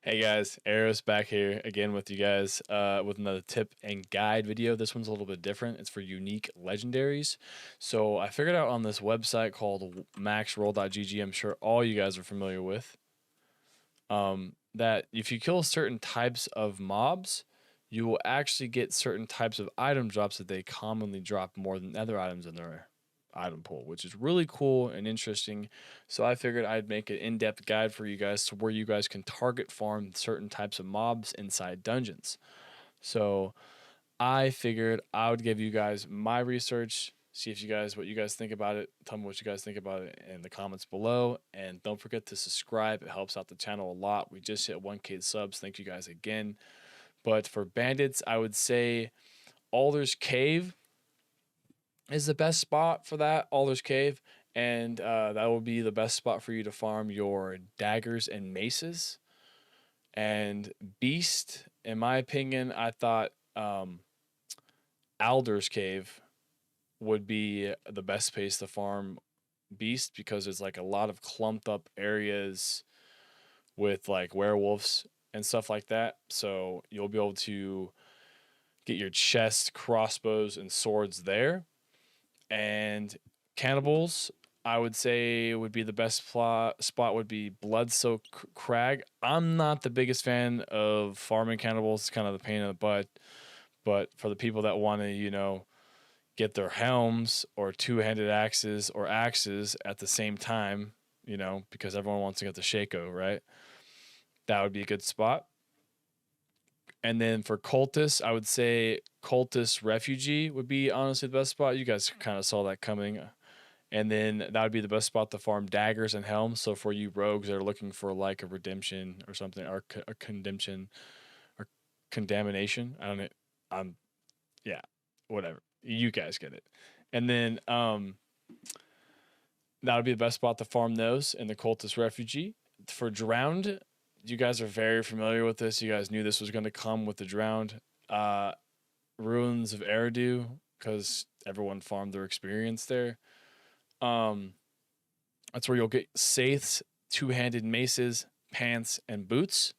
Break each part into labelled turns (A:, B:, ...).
A: Hey guys, Eros back here again with you guys with another tip and guide video. This one's a little bit different. It's for unique legendaries. So I figured out on this website called maxroll.gg, I'm sure all you guys are familiar with, that if you kill certain types of mobs, you will actually get certain types of item drops that they commonly drop more than other items in their item pool, which is really cool and interesting. So I figured I'd make an in-depth guide for you guys to where you guys can target farm certain types of mobs inside dungeons. So I figured I would give you guys my research, see if you guys what you guys think about it. Tell me what you guys think about it in the comments below, and don't forget to subscribe. It helps out the channel a lot. We just hit 1K subs. Thank you guys again. But for bandits, I would say Alder's Cave is the best spot for that, Alder's Cave, and that will be the best spot for you to farm your daggers and maces. And Beast, in my opinion, I thought Alder's Cave would be the best place to farm Beast because there's like a lot of clumped up areas with like werewolves and stuff like that. So you'll be able to get your chest, crossbows, and swords there. And cannibals, I would say would be the best spot would be Bloodsoaked Crag. I'm not the biggest fan of farming cannibals. It's kind of the pain in the butt. But for the people that want to, get their helms or two-handed axes or axes at the same time, because everyone wants to get the Shaco, right? That would be a good spot. And then for cultists, I would say cultist refugee would be honestly the best spot. You guys kind of saw that coming. And then that would be the best spot to farm daggers and helms. So for you rogues that are looking for like a redemption or something, or a condemnation or condemnation, I don't know. Yeah, whatever. You guys get it. And then that would be the best spot to farm those in the cultist refugee. For drowned, you guys are very familiar with this. You guys knew this was going to come with the drowned. Ruins of Eridu, because everyone farmed their experience there. That's where you'll get Saith's two-handed maces, pants, and boots.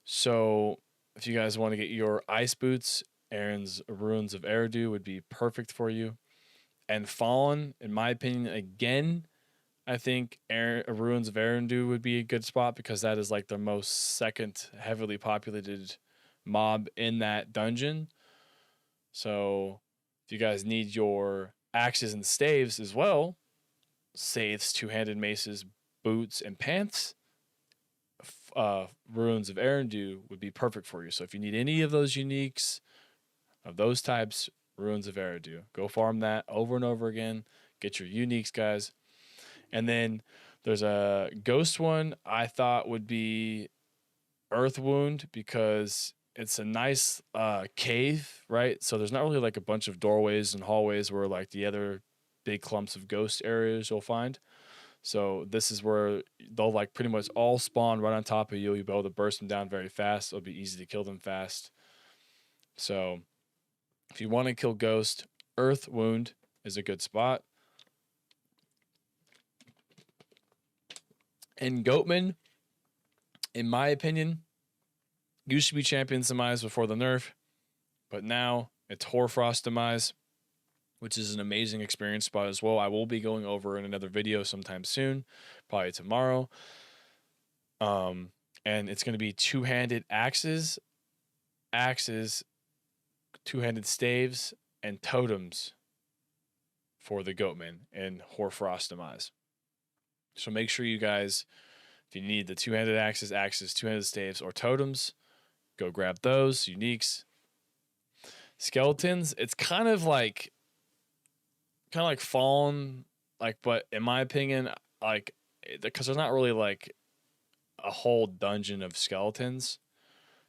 A: So if you guys want to get your ice boots, Aaron's Ruins of Eridu would be perfect for you. And Fallen, in my opinion, again, I think Ruins of Eridu would be a good spot because that is like the most second heavily populated mob in that dungeon. So if you guys need your axes and staves as well, Saith's two-handed maces, boots, and pants, Ruins of Eridu would be perfect for you. So if you need any of those uniques of those types, Ruins of Eridu, go farm that over and over again. Get your uniques, guys. And then there's a ghost one I thought would be Earthwound because it's a nice cave, right? So there's not really like a bunch of doorways and hallways where like the other big clumps of ghost areas you'll find. So this is where they'll like pretty much all spawn right on top of you. You'll be able to burst them down very fast. It'll be easy to kill them fast. So if you want to kill ghost, Earthwound is a good spot. And Goatman, in my opinion, used to be Champion Demise before the nerf, but now it's Hoarfrost Demise, which is an amazing experience spot as well. I will be going over in another video sometime soon, probably tomorrow. And it's going to be two-handed axes, two-handed staves, and totems for the Goatman and Hoarfrost Demise. So make sure you guys, if you need the two-handed axes, two-handed staves, or totems, go grab those uniques. Skeletons, it's kind of like Fallen, like, but in my opinion, like, because there's not really like a whole dungeon of skeletons,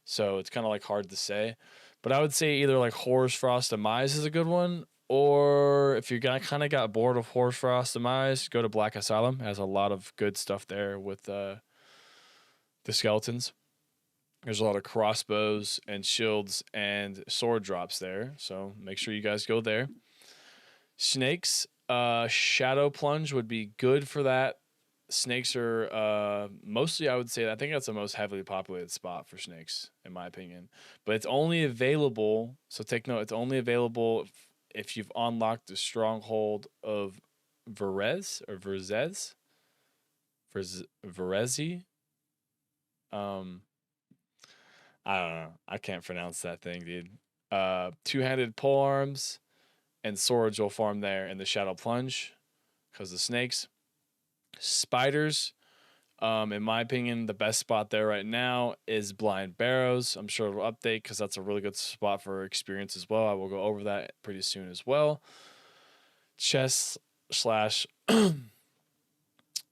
A: so it's kind of like hard to say. But I would say either like Hoarfrost Demise is a good one, or if you kind of got bored of Hoarfrost Demise, go to Black Asylum. It has a lot of good stuff there with the skeletons. There's a lot of crossbows and shields and sword drops there, so make sure you guys go there. Snakes, Shadow Plunge would be good for that snakes are mostly, I would say, I think that's the most heavily populated spot for snakes, in my opinion. But it's only available, so take note, it's only available if you've unlocked the stronghold of Verez or Verzez. Verezi. Um, I don't know. I can't pronounce that thing, dude. Two-handed polearms and swords you'll farm there in the Shadow Plunge because of snakes. Spiders, in my opinion, the best spot there right now is Blind Barrows. I'm sure it'll update because that's a really good spot for experience as well. I will go over that pretty soon as well. Chest slash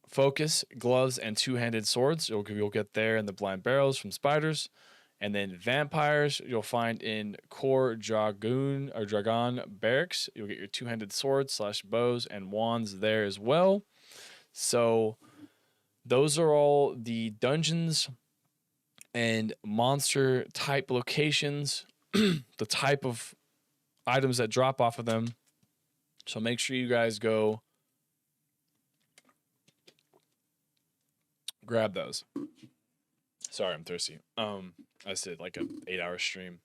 A: focus, gloves, and two-handed swords. You'll get there in the Blind Barrows from spiders. And then vampires, you'll find in Core Dragoon or Dragon Barracks. You'll get your two-handed swords slash bows and wands there as well. So those are all the dungeons and monster type locations, the type of items that drop off of them. So make sure you guys go grab those. Sorry, I'm thirsty. I said like an 8-hour stream.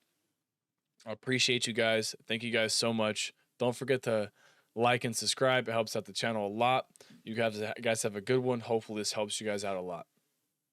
A: I appreciate you guys. Thank you guys so much. Don't forget to like and subscribe. It helps out the channel a lot. You guys have a good one. Hopefully this helps you guys out a lot.